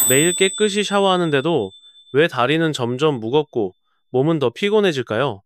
매일 깨끗이 샤워하는데도 왜 다리는 점점 무겁고 몸은 더 피곤해질까요?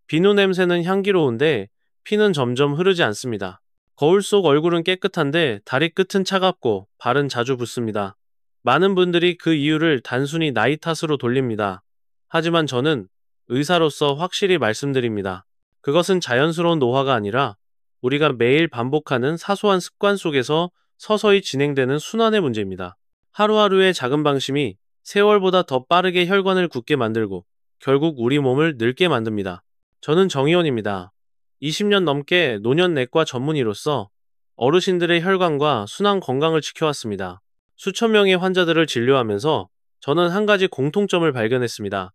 비누 냄새는 향기로운데 피는 점점 흐르지 않습니다. 거울 속 얼굴은 깨끗한데 다리 끝은 차갑고 발은 자주 붓습니다. 많은 분들이 그 이유를 단순히 나이 탓으로 돌립니다. 하지만 저는 의사로서 확실히 말씀드립니다. 그것은 자연스러운 노화가 아니라 우리가 매일 반복하는 사소한 습관 속에서 서서히 진행되는 순환의 문제입니다. 하루하루의 작은 방심이 세월보다 더 빠르게 혈관을 굳게 만들고 결국 우리 몸을 늙게 만듭니다. 저는 정의원입니다. 20년 넘게 노년내과 전문의로서 어르신들의 혈관과 순환 건강을 지켜왔습니다. 수천 명의 환자들을 진료하면서 저는 한 가지 공통점을 발견했습니다.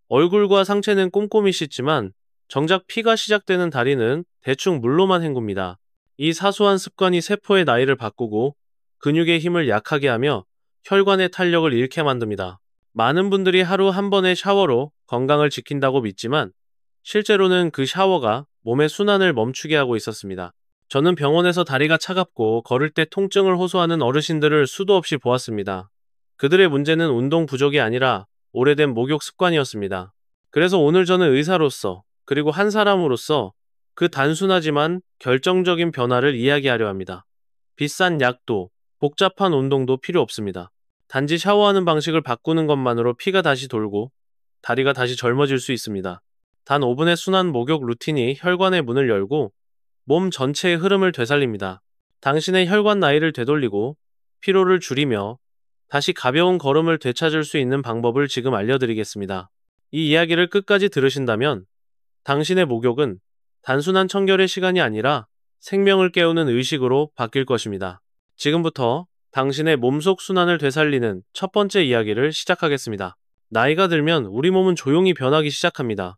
얼굴과 상체는 꼼꼼히 씻지만 정작 피가 시작되는 다리는 대충 물로만 헹굽니다. 이 사소한 습관이 세포의 나이를 바꾸고 근육의 힘을 약하게 하며 혈관의 탄력을 잃게 만듭니다. 많은 분들이 하루 한 번의 샤워로 건강을 지킨다고 믿지만 실제로는 그 샤워가 몸의 순환을 멈추게 하고 있었습니다. 저는 병원에서 다리가 차갑고 걸을 때 통증을 호소하는 어르신들을 수도 없이 보았습니다. 그들의 문제는 운동 부족이 아니라 오래된 목욕 습관이었습니다. 그래서 오늘 저는 의사로서 그리고 한 사람으로서 그 단순하지만 결정적인 변화를 이야기하려 합니다. 비싼 약도 복잡한 운동도 필요 없습니다. 단지 샤워하는 방식을 바꾸는 것만으로 피가 다시 돌고 다리가 다시 젊어질 수 있습니다. 단 5분의 순환 목욕 루틴이 혈관의 문을 열고 몸 전체의 흐름을 되살립니다. 당신의 혈관 나이를 되돌리고 피로를 줄이며 다시 가벼운 걸음을 되찾을 수 있는 방법을 지금 알려드리겠습니다. 이 이야기를 끝까지 들으신다면 당신의 목욕은 단순한 청결의 시간이 아니라 생명을 깨우는 의식으로 바뀔 것입니다. 지금부터 당신의 몸속 순환을 되살리는 첫 번째 이야기를 시작하겠습니다. 나이가 들면 우리 몸은 조용히 변하기 시작합니다.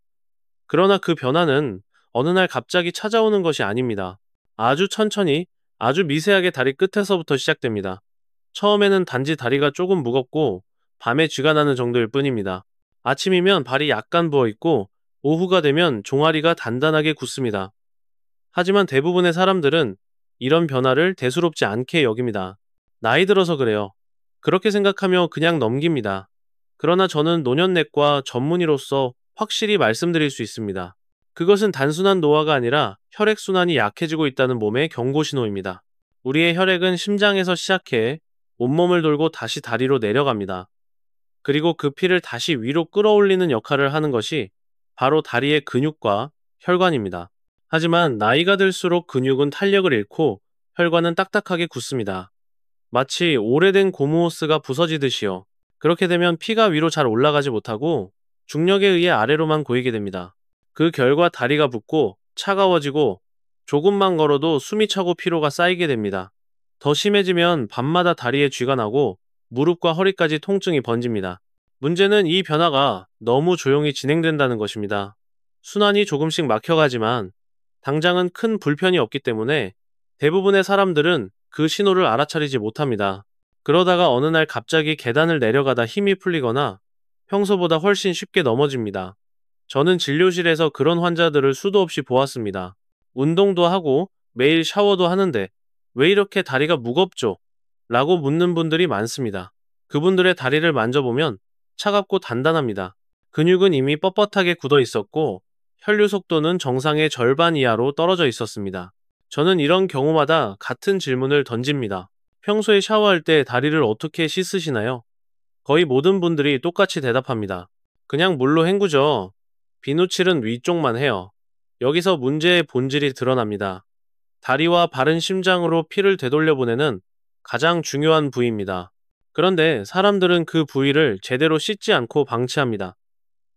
그러나 그 변화는 어느 날 갑자기 찾아오는 것이 아닙니다. 아주 천천히, 아주 미세하게 다리 끝에서부터 시작됩니다. 처음에는 단지 다리가 조금 무겁고 밤에 쥐가 나는 정도일 뿐입니다. 아침이면 발이 약간 부어있고 오후가 되면 종아리가 단단하게 굳습니다. 하지만 대부분의 사람들은 이런 변화를 대수롭지 않게 여깁니다. 나이 들어서 그래요. 그렇게 생각하며 그냥 넘깁니다. 그러나 저는 노년내과 전문의로서 확실히 말씀드릴 수 있습니다. 그것은 단순한 노화가 아니라 혈액순환이 약해지고 있다는 몸의 경고 신호입니다. 우리의 혈액은 심장에서 시작해 온몸을 돌고 다시 다리로 내려갑니다. 그리고 그 피를 다시 위로 끌어올리는 역할을 하는 것이 바로 다리의 근육과 혈관입니다. 하지만 나이가 들수록 근육은 탄력을 잃고 혈관은 딱딱하게 굳습니다. 마치 오래된 고무호스가 부서지듯이요. 그렇게 되면 피가 위로 잘 올라가지 못하고 중력에 의해 아래로만 고이게 됩니다. 그 결과 다리가 붓고 차가워지고 조금만 걸어도 숨이 차고 피로가 쌓이게 됩니다. 더 심해지면 밤마다 다리에 쥐가 나고 무릎과 허리까지 통증이 번집니다. 문제는 이 변화가 너무 조용히 진행된다는 것입니다. 순환이 조금씩 막혀가지만 당장은 큰 불편이 없기 때문에 대부분의 사람들은 그 신호를 알아차리지 못합니다. 그러다가 어느 날 갑자기 계단을 내려가다 힘이 풀리거나 평소보다 훨씬 쉽게 넘어집니다. 저는 진료실에서 그런 환자들을 수도 없이 보았습니다. 운동도 하고 매일 샤워도 하는데 왜 이렇게 다리가 무겁죠? 라고 묻는 분들이 많습니다. 그분들의 다리를 만져보면 차갑고 단단합니다. 근육은 이미 뻣뻣하게 굳어 있었고 혈류 속도는 정상의 절반 이하로 떨어져 있었습니다. 저는 이런 경우마다 같은 질문을 던집니다. 평소에 샤워할 때 다리를 어떻게 씻으시나요? 거의 모든 분들이 똑같이 대답합니다. 그냥 물로 헹구죠. 비누칠은 위쪽만 해요. 여기서 문제의 본질이 드러납니다. 다리와 바른 심장으로 피를 되돌려 보내는 가장 중요한 부위입니다. 그런데 사람들은 그 부위를 제대로 씻지 않고 방치합니다.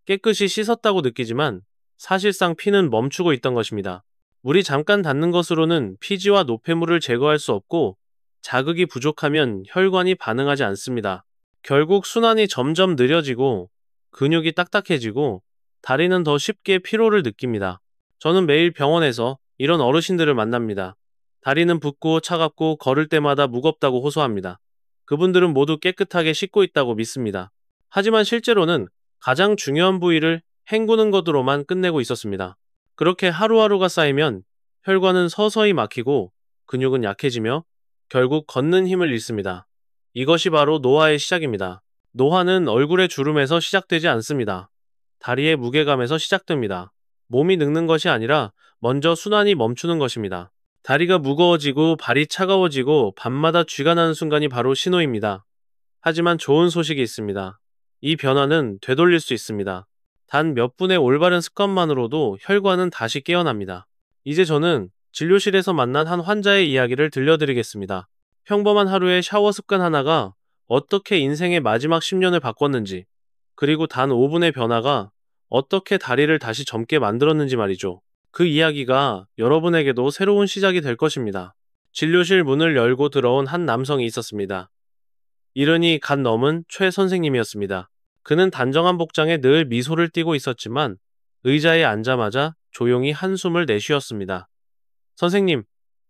깨끗이 씻었다고 느끼지만 사실상 피는 멈추고 있던 것입니다. 물이 잠깐 닿는 것으로는 피지와 노폐물을 제거할 수 없고 자극이 부족하면 혈관이 반응하지 않습니다. 결국 순환이 점점 느려지고 근육이 딱딱해지고 다리는 더 쉽게 피로를 느낍니다. 저는 매일 병원에서 이런 어르신들을 만납니다. 다리는 붓고 차갑고 걸을 때마다 무겁다고 호소합니다. 그분들은 모두 깨끗하게 씻고 있다고 믿습니다. 하지만 실제로는 가장 중요한 부위를 헹구는 것으로만 끝내고 있었습니다. 그렇게 하루하루가 쌓이면 혈관은 서서히 막히고 근육은 약해지며 결국 걷는 힘을 잃습니다. 이것이 바로 노화의 시작입니다. 노화는 얼굴의 주름에서 시작되지 않습니다. 다리의 무게감에서 시작됩니다. 몸이 늙는 것이 아니라 먼저 순환이 멈추는 것입니다. 다리가 무거워지고 발이 차가워지고 밤마다 쥐가 나는 순간이 바로 신호입니다. 하지만 좋은 소식이 있습니다. 이 변화는 되돌릴 수 있습니다. 단 몇 분의 올바른 습관만으로도 혈관은 다시 깨어납니다. 이제 저는 진료실에서 만난 한 환자의 이야기를 들려드리겠습니다. 평범한 하루의 샤워 습관 하나가 어떻게 인생의 마지막 10년을 바꿨는지, 그리고 단 5분의 변화가 어떻게 다리를 다시 젊게 만들었는지 말이죠. 그 이야기가 여러분에게도 새로운 시작이 될 것입니다. 진료실 문을 열고 들어온 한 남성이 있었습니다. 이른이 갓 넘은 최 선생님이었습니다. 그는 단정한 복장에 늘 미소를 띠고 있었지만 의자에 앉자마자 조용히 한숨을 내쉬었습니다. 선생님,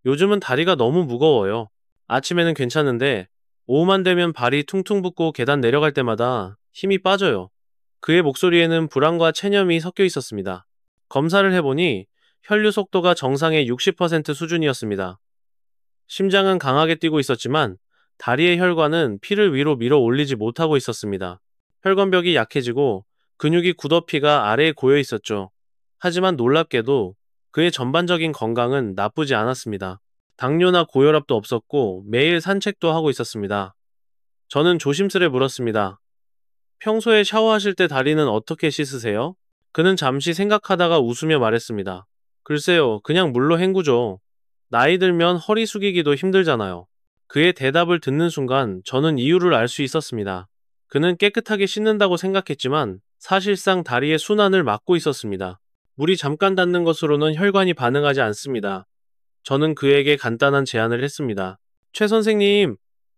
요즘은 다리가 너무 무거워요. 아침에는 괜찮은데 오후만 되면 발이 퉁퉁 붓고 계단 내려갈 때마다 힘이 빠져요. 그의 목소리에는 불안과 체념이 섞여 있었습니다. 검사를 해보니 혈류 속도가 정상의 60% 수준이었습니다. 심장은 강하게 뛰고 있었지만 다리의 혈관은 피를 위로 밀어 올리지 못하고 있었습니다. 혈관벽이 약해지고 근육이 굳어 피가 아래에 고여 있었죠. 하지만 놀랍게도 그의 전반적인 건강은 나쁘지 않았습니다. 당뇨나 고혈압도 없었고 매일 산책도 하고 있었습니다. 저는 조심스레 물었습니다. 평소에 샤워하실 때 다리는 어떻게 씻으세요? 그는 잠시 생각하다가 웃으며 말했습니다. 글쎄요, 그냥 물로 헹구죠. 나이 들면 허리 숙이기도 힘들잖아요. 그의 대답을 듣는 순간 저는 이유를 알 수 있었습니다. 그는 깨끗하게 씻는다고 생각했지만 사실상 다리의 순환을 막고 있었습니다. 물이 잠깐 닿는 것으로는 혈관이 반응하지 않습니다. 저는 그에게 간단한 제안을 했습니다. 최 선생님,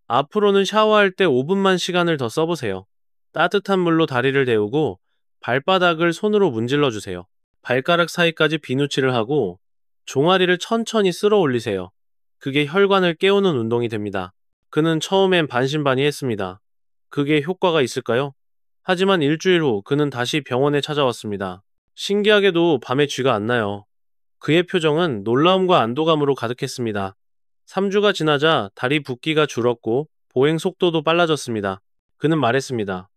앞으로는 샤워할 때 5분만 시간을 더 써보세요. 따뜻한 물로 다리를 데우고 발바닥을 손으로 문질러 주세요. 발가락 사이까지 비누칠을 하고 종아리를 천천히 쓸어 올리세요. 그게 혈관을 깨우는 운동이 됩니다. 그는 처음엔 반신반의했습니다. 그게 효과가 있을까요? 하지만 일주일 후 그는 다시 병원에 찾아왔습니다. 신기하게도 밤에 쥐가 안 나요. 그의 표정은 놀라움과 안도감으로 가득했습니다. 3주가 지나자 다리 붓기가 줄었고 보행 속도도 빨라졌습니다. 그는 말했습니다.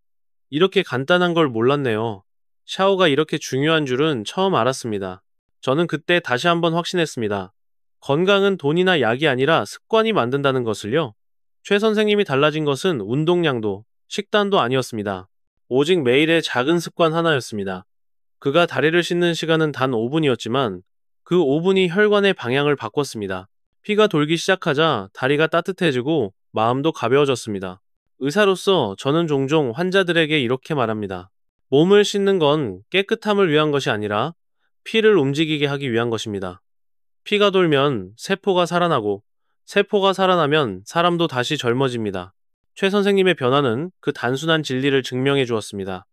이렇게 간단한 걸 몰랐네요. 샤워가 이렇게 중요한 줄은 처음 알았습니다. 저는 그때 다시 한번 확신했습니다. 건강은 돈이나 약이 아니라 습관이 만든다는 것을요. 최 선생님이 달라진 것은 운동량도, 식단도 아니었습니다. 오직 매일의 작은 습관 하나였습니다. 그가 다리를 씻는 시간은 단 5분이었지만 그 5분이 혈관의 방향을 바꿨습니다. 피가 돌기 시작하자 다리가 따뜻해지고 마음도 가벼워졌습니다. 의사로서 저는 종종 환자들에게 이렇게 말합니다. 몸을 씻는 건 깨끗함을 위한 것이 아니라 피를 움직이게 하기 위한 것입니다. 피가 돌면 세포가 살아나고 세포가 살아나면 사람도 다시 젊어집니다. 최 선생님의 변화는 그 단순한 진리를 증명해 주었습니다.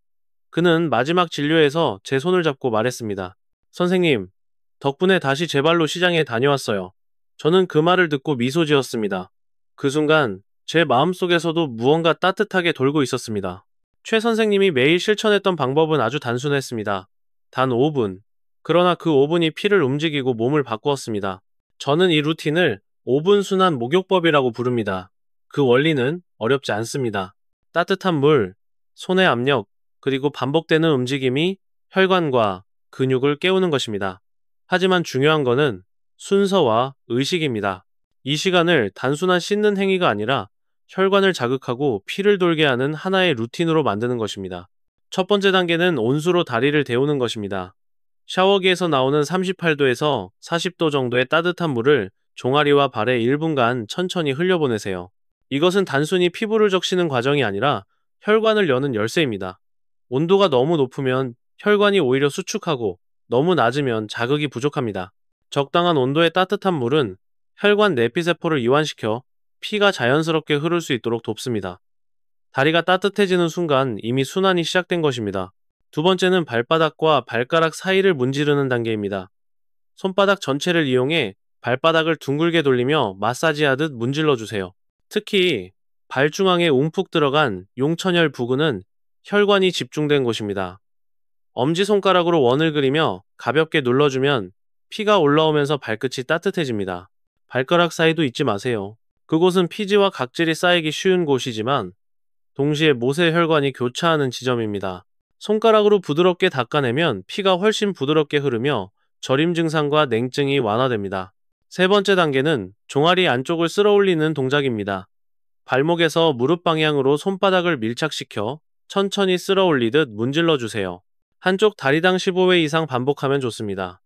그는 마지막 진료에서 제 손을 잡고 말했습니다. 선생님, 덕분에 다시 제 발로 시장에 다녀왔어요. 저는 그 말을 듣고 미소 지었습니다. 그 순간 제 마음속에서도 무언가 따뜻하게 돌고 있었습니다. 최 선생님이 매일 실천했던 방법은 아주 단순했습니다. 단 5분. 그러나 그 5분이 피를 움직이고 몸을 바꾸었습니다. 저는 이 루틴을 5분 순환 목욕법이라고 부릅니다. 그 원리는 어렵지 않습니다. 따뜻한 물, 손의 압력, 그리고 반복되는 움직임이 혈관과 근육을 깨우는 것입니다. 하지만 중요한 것은 순서와 의식입니다. 이 시간을 단순한 씻는 행위가 아니라 혈관을 자극하고 피를 돌게 하는 하나의 루틴으로 만드는 것입니다. 첫 번째 단계는 온수로 다리를 데우는 것입니다. 샤워기에서 나오는 38도에서 40도 정도의 따뜻한 물을 종아리와 발에 1분간 천천히 흘려보내세요. 이것은 단순히 피부를 적시는 과정이 아니라 혈관을 여는 열쇠입니다. 온도가 너무 높으면 혈관이 오히려 수축하고 너무 낮으면 자극이 부족합니다. 적당한 온도의 따뜻한 물은 혈관 내피세포를 이완시켜 피가 자연스럽게 흐를 수 있도록 돕습니다. 다리가 따뜻해지는 순간 이미 순환이 시작된 것입니다. 두 번째는 발바닥과 발가락 사이를 문지르는 단계입니다. 손바닥 전체를 이용해 발바닥을 둥글게 돌리며 마사지하듯 문질러 주세요. 특히 발중앙에 움푹 들어간 용천혈 부근은 혈관이 집중된 곳입니다. 엄지손가락으로 원을 그리며 가볍게 눌러주면 피가 올라오면서 발끝이 따뜻해집니다. 발가락 사이도 잊지 마세요. 그곳은 피지와 각질이 쌓이기 쉬운 곳이지만 동시에 모세 혈관이 교차하는 지점입니다. 손가락으로 부드럽게 닦아내면 피가 훨씬 부드럽게 흐르며 저림 증상과 냉증이 완화됩니다. 세 번째 단계는 종아리 안쪽을 쓸어 올리는 동작입니다. 발목에서 무릎 방향으로 손바닥을 밀착시켜 천천히 쓸어 올리듯 문질러 주세요. 한쪽 다리당 15회 이상 반복하면 좋습니다.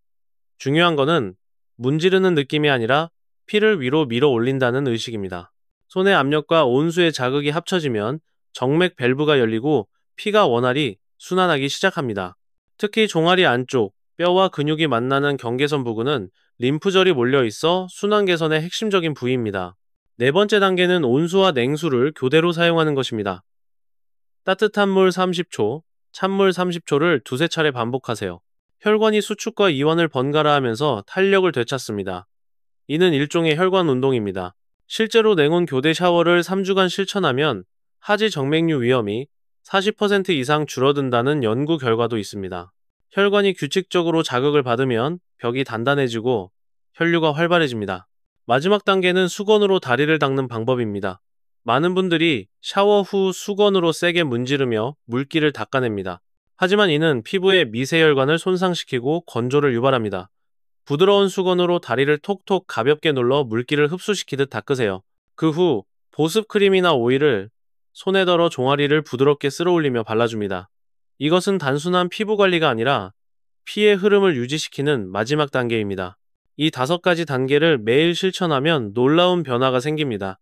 중요한 거는 문지르는 느낌이 아니라 피를 위로 밀어 올린다는 의식입니다. 손의 압력과 온수의 자극이 합쳐지면 정맥 밸브가 열리고 피가 원활히 순환하기 시작합니다. 특히 종아리 안쪽, 뼈와 근육이 만나는 경계선 부근은 림프절이 몰려 있어 순환 개선의 핵심적인 부위입니다. 네 번째 단계는 온수와 냉수를 교대로 사용하는 것입니다. 따뜻한 물 30초, 찬물 30초를 두세 차례 반복하세요. 혈관이 수축과 이완을 번갈아 하면서 탄력을 되찾습니다. 이는 일종의 혈관 운동입니다. 실제로 냉온 교대 샤워를 3주간 실천하면 하지 정맥류 위험이 40% 이상 줄어든다는 연구 결과도 있습니다. 혈관이 규칙적으로 자극을 받으면 벽이 단단해지고 혈류가 활발해집니다. 마지막 단계는 수건으로 다리를 닦는 방법입니다. 많은 분들이 샤워 후 수건으로 세게 문지르며 물기를 닦아냅니다. 하지만 이는 피부의 미세혈관을 손상시키고 건조를 유발합니다. 부드러운 수건으로 다리를 톡톡 가볍게 눌러 물기를 흡수시키듯 닦으세요. 그 후 보습 크림이나 오일을 손에 덜어 종아리를 부드럽게 쓸어 올리며 발라줍니다. 이것은 단순한 피부 관리가 아니라 피의 흐름을 유지시키는 마지막 단계입니다. 이 5가지 단계를 매일 실천하면 놀라운 변화가 생깁니다.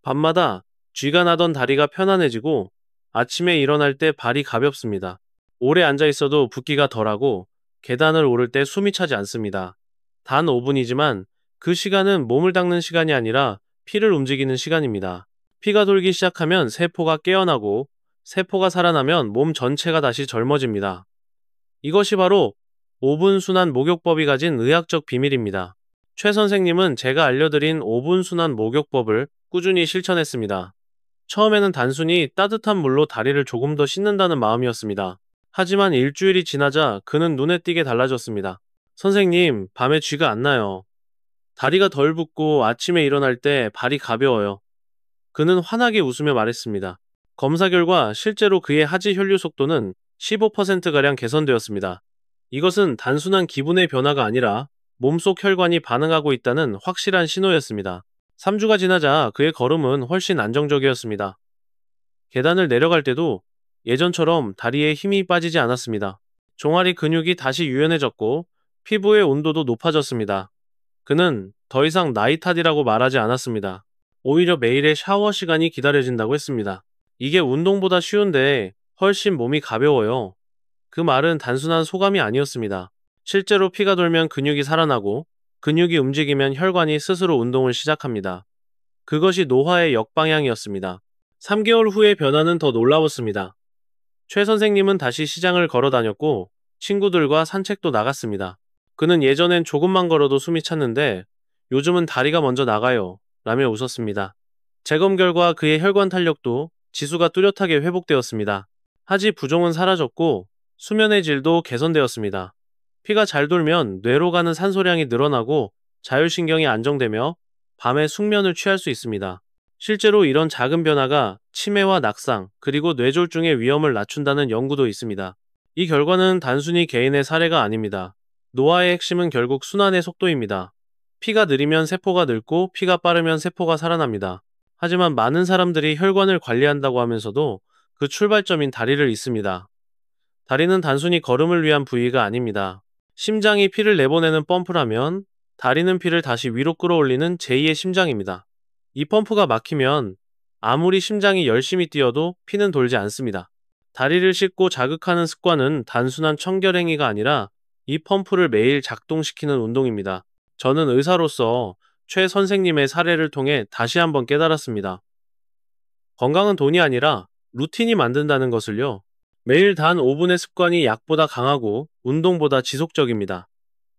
밤마다 쥐가 나던 다리가 편안해지고 아침에 일어날 때 발이 가볍습니다. 오래 앉아 있어도 붓기가 덜하고 계단을 오를 때 숨이 차지 않습니다. 단 5분이지만 그 시간은 몸을 닦는 시간이 아니라 피를 움직이는 시간입니다. 피가 돌기 시작하면 세포가 깨어나고 세포가 살아나면 몸 전체가 다시 젊어집니다. 이것이 바로 5분 순환 목욕법이 가진 의학적 비밀입니다. 최 선생님은 제가 알려드린 5분 순환 목욕법을 꾸준히 실천했습니다. 처음에는 단순히 따뜻한 물로 다리를 조금 더 씻는다는 마음이었습니다. 하지만 일주일이 지나자 그는 눈에 띄게 달라졌습니다. 선생님, 밤에 쥐가 안 나요. 다리가 덜 붓고 아침에 일어날 때 발이 가벼워요. 그는 환하게 웃으며 말했습니다. 검사 결과 실제로 그의 하지 혈류 속도는 15%가량 개선되었습니다. 이것은 단순한 기분의 변화가 아니라 몸속 혈관이 반응하고 있다는 확실한 신호였습니다. 3주가 지나자 그의 걸음은 훨씬 안정적이었습니다. 계단을 내려갈 때도 예전처럼 다리에 힘이 빠지지 않았습니다. 종아리 근육이 다시 유연해졌고 피부의 온도도 높아졌습니다. 그는 더 이상 나이 탓이라고 말하지 않았습니다. 오히려 매일의 샤워 시간이 기다려진다고 했습니다. 이게 운동보다 쉬운데 훨씬 몸이 가벼워요. 그 말은 단순한 소감이 아니었습니다. 실제로 피가 돌면 근육이 살아나고 근육이 움직이면 혈관이 스스로 운동을 시작합니다. 그것이 노화의 역방향이었습니다. 3개월 후의 변화는 더 놀라웠습니다. 최 선생님은 다시 시장을 걸어 다녔고 친구들과 산책도 나갔습니다. 그는 예전엔 조금만 걸어도 숨이 찼는데 요즘은 다리가 먼저 나가요. 라며 웃었습니다. 재검 결과 그의 혈관 탄력도 지수가 뚜렷하게 회복되었습니다. 하지 부종은 사라졌고 수면의 질도 개선되었습니다. 피가 잘 돌면 뇌로 가는 산소량이 늘어나고 자율신경이 안정되며 밤에 숙면을 취할 수 있습니다. 실제로 이런 작은 변화가 치매와 낙상, 그리고 뇌졸중의 위험을 낮춘다는 연구도 있습니다. 이 결과는 단순히 개인의 사례가 아닙니다. 노화의 핵심은 결국 순환의 속도입니다. 피가 느리면 세포가 늙고 피가 빠르면 세포가 살아납니다. 하지만 많은 사람들이 혈관을 관리한다고 하면서도 그 출발점인 다리를 잊습니다. 다리는 단순히 걸음을 위한 부위가 아닙니다. 심장이 피를 내보내는 펌프라면 다리는 피를 다시 위로 끌어올리는 제2의 심장입니다. 이 펌프가 막히면 아무리 심장이 열심히 뛰어도 피는 돌지 않습니다. 다리를 씻고 자극하는 습관은 단순한 청결행위가 아니라 이 펌프를 매일 작동시키는 운동입니다. 저는 의사로서 최 선생님의 사례를 통해 다시 한번 깨달았습니다. 건강은 돈이 아니라 루틴이 만든다는 것을요. 매일 단 5분의 습관이 약보다 강하고 운동보다 지속적입니다.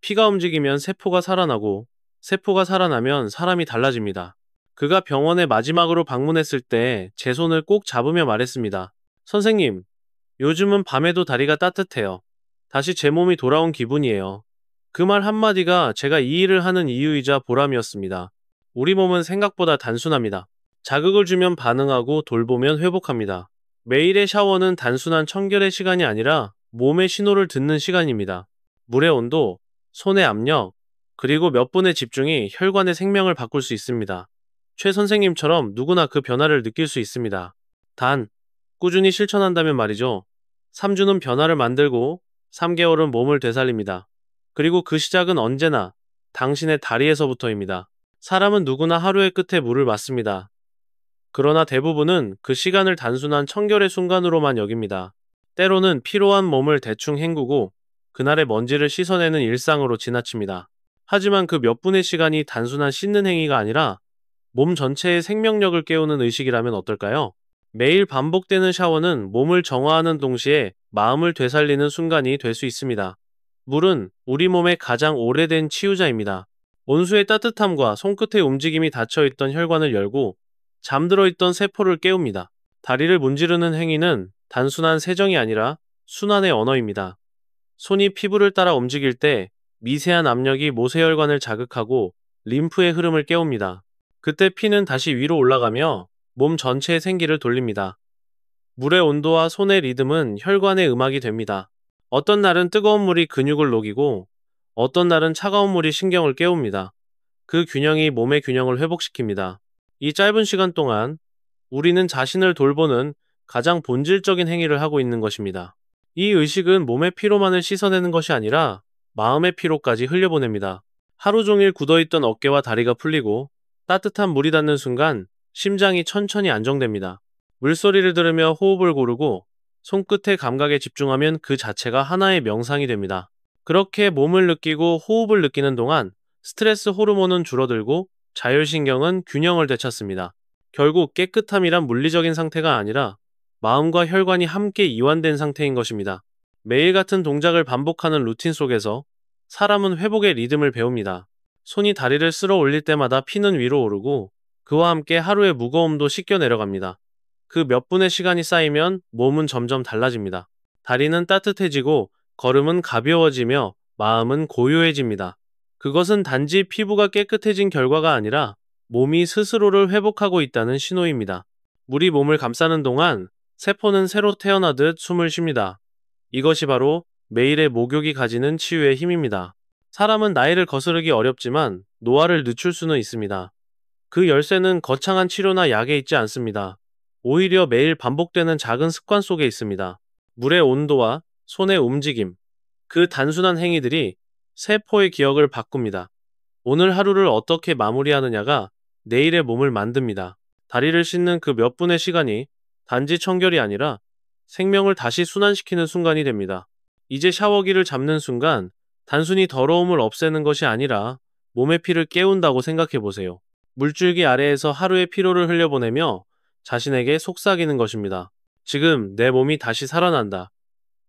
피가 움직이면 세포가 살아나고 세포가 살아나면 사람이 달라집니다. 그가 병원에 마지막으로 방문했을 때 제 손을 꼭 잡으며 말했습니다. 선생님, 요즘은 밤에도 다리가 따뜻해요. 다시 제 몸이 돌아온 기분이에요. 그 말 한마디가 제가 이 일을 하는 이유이자 보람이었습니다. 우리 몸은 생각보다 단순합니다. 자극을 주면 반응하고 돌보면 회복합니다. 매일의 샤워는 단순한 청결의 시간이 아니라 몸의 신호를 듣는 시간입니다. 물의 온도, 손의 압력, 그리고 몇 분의 집중이 혈관의 생명을 바꿀 수 있습니다. 최 선생님처럼 누구나 그 변화를 느낄 수 있습니다. 단, 꾸준히 실천한다면 말이죠. 3주는 변화를 만들고 3개월은 몸을 되살립니다. 그리고 그 시작은 언제나 당신의 다리에서부터입니다. 사람은 누구나 하루의 끝에 물을 맞습니다. 그러나 대부분은 그 시간을 단순한 청결의 순간으로만 여깁니다. 때로는 피로한 몸을 대충 헹구고 그날의 먼지를 씻어내는 일상으로 지나칩니다. 하지만 그 몇 분의 시간이 단순한 씻는 행위가 아니라 몸 전체의 생명력을 깨우는 의식이라면 어떨까요? 매일 반복되는 샤워는 몸을 정화하는 동시에 마음을 되살리는 순간이 될 수 있습니다. 물은 우리 몸의 가장 오래된 치유자입니다. 온수의 따뜻함과 손끝의 움직임이 닫혀있던 혈관을 열고 잠들어 있던 세포를 깨웁니다. 다리를 문지르는 행위는 단순한 세정이 아니라 순환의 언어입니다. 손이 피부를 따라 움직일 때 미세한 압력이 모세혈관을 자극하고 림프의 흐름을 깨웁니다. 그때 피는 다시 위로 올라가며 몸 전체의 생기를 돌립니다. 물의 온도와 손의 리듬은 혈관의 음악이 됩니다. 어떤 날은 뜨거운 물이 근육을 녹이고 어떤 날은 차가운 물이 신경을 깨웁니다. 그 균형이 몸의 균형을 회복시킵니다. 이 짧은 시간 동안 우리는 자신을 돌보는 가장 본질적인 행위를 하고 있는 것입니다. 이 의식은 몸의 피로만을 씻어내는 것이 아니라 마음의 피로까지 흘려보냅니다. 하루 종일 굳어있던 어깨와 다리가 풀리고 따뜻한 물이 닿는 순간 심장이 천천히 안정됩니다. 물소리를 들으며 호흡을 고르고 손끝의 감각에 집중하면 그 자체가 하나의 명상이 됩니다. 그렇게 몸을 느끼고 호흡을 느끼는 동안 스트레스 호르몬은 줄어들고 자율신경은 균형을 되찾습니다. 결국 깨끗함이란 물리적인 상태가 아니라 마음과 혈관이 함께 이완된 상태인 것입니다. 매일 같은 동작을 반복하는 루틴 속에서 사람은 회복의 리듬을 배웁니다. 손이 다리를 쓸어 올릴 때마다 피는 위로 오르고 그와 함께 하루의 무거움도 씻겨 내려갑니다. 그 몇 분의 시간이 쌓이면 몸은 점점 달라집니다. 다리는 따뜻해지고 걸음은 가벼워지며 마음은 고요해집니다. 그것은 단지 피부가 깨끗해진 결과가 아니라 몸이 스스로를 회복하고 있다는 신호입니다. 물이 몸을 감싸는 동안 세포는 새로 태어나듯 숨을 쉽니다. 이것이 바로 매일의 목욕이 가지는 치유의 힘입니다. 사람은 나이를 거스르기 어렵지만 노화를 늦출 수는 있습니다. 그 열쇠는 거창한 치료나 약에 있지 않습니다. 오히려 매일 반복되는 작은 습관 속에 있습니다. 물의 온도와 손의 움직임, 그 단순한 행위들이 세포의 기억을 바꿉니다. 오늘 하루를 어떻게 마무리하느냐가 내일의 몸을 만듭니다. 다리를 씻는 그 몇 분의 시간이 단지 청결이 아니라 생명을 다시 순환시키는 순간이 됩니다. 이제 샤워기를 잡는 순간 단순히 더러움을 없애는 것이 아니라 몸의 피를 깨운다고 생각해 보세요. 물줄기 아래에서 하루의 피로를 흘려보내며 자신에게 속삭이는 것입니다. 지금 내 몸이 다시 살아난다.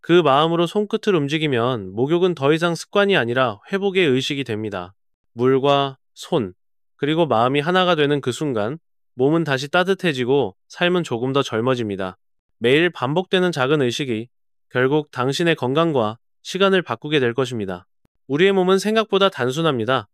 그 마음으로 손끝을 움직이면 목욕은 더 이상 습관이 아니라 회복의 의식이 됩니다. 물과 손, 그리고 마음이 하나가 되는 그 순간 몸은 다시 따뜻해지고 삶은 조금 더 젊어집니다. 매일 반복되는 작은 의식이 결국 당신의 건강과 시간을 바꾸게 될 것입니다. 우리의 몸은 생각보다 단순합니다.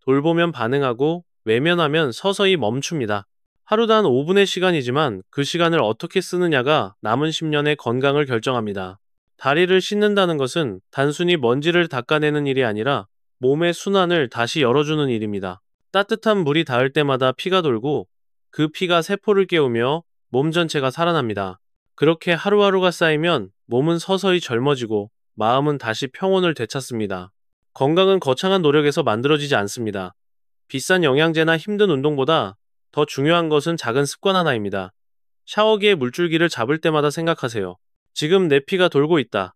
돌보면 반응하고 외면하면 서서히 멈춥니다. 하루 단 5분의 시간이지만 그 시간을 어떻게 쓰느냐가 남은 10년의 건강을 결정합니다. 다리를 씻는다는 것은 단순히 먼지를 닦아내는 일이 아니라 몸의 순환을 다시 열어주는 일입니다. 따뜻한 물이 닿을 때마다 피가 돌고 그 피가 세포를 깨우며 몸 전체가 살아납니다. 그렇게 하루하루가 쌓이면 몸은 서서히 젊어지고 마음은 다시 평온을 되찾습니다. 건강은 거창한 노력에서 만들어지지 않습니다. 비싼 영양제나 힘든 운동보다 더 중요한 것은 작은 습관 하나입니다. 샤워기에 물줄기를 잡을 때마다 생각하세요. 지금 내 피가 돌고 있다.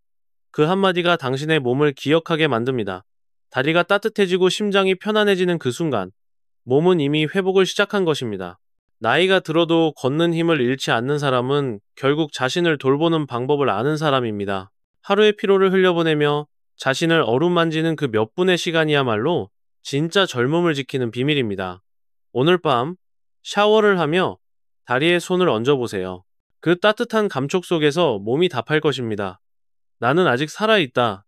그 한마디가 당신의 몸을 기억하게 만듭니다. 다리가 따뜻해지고 심장이 편안해지는 그 순간, 몸은 이미 회복을 시작한 것입니다. 나이가 들어도 걷는 힘을 잃지 않는 사람은 결국 자신을 돌보는 방법을 아는 사람입니다. 하루의 피로를 흘려보내며 자신을 어루만지는 그 몇 분의 시간이야말로 진짜 젊음을 지키는 비밀입니다. 오늘 밤 샤워를 하며 다리에 손을 얹어보세요. 그 따뜻한 감촉 속에서 몸이 답할 것입니다. 나는 아직 살아있다.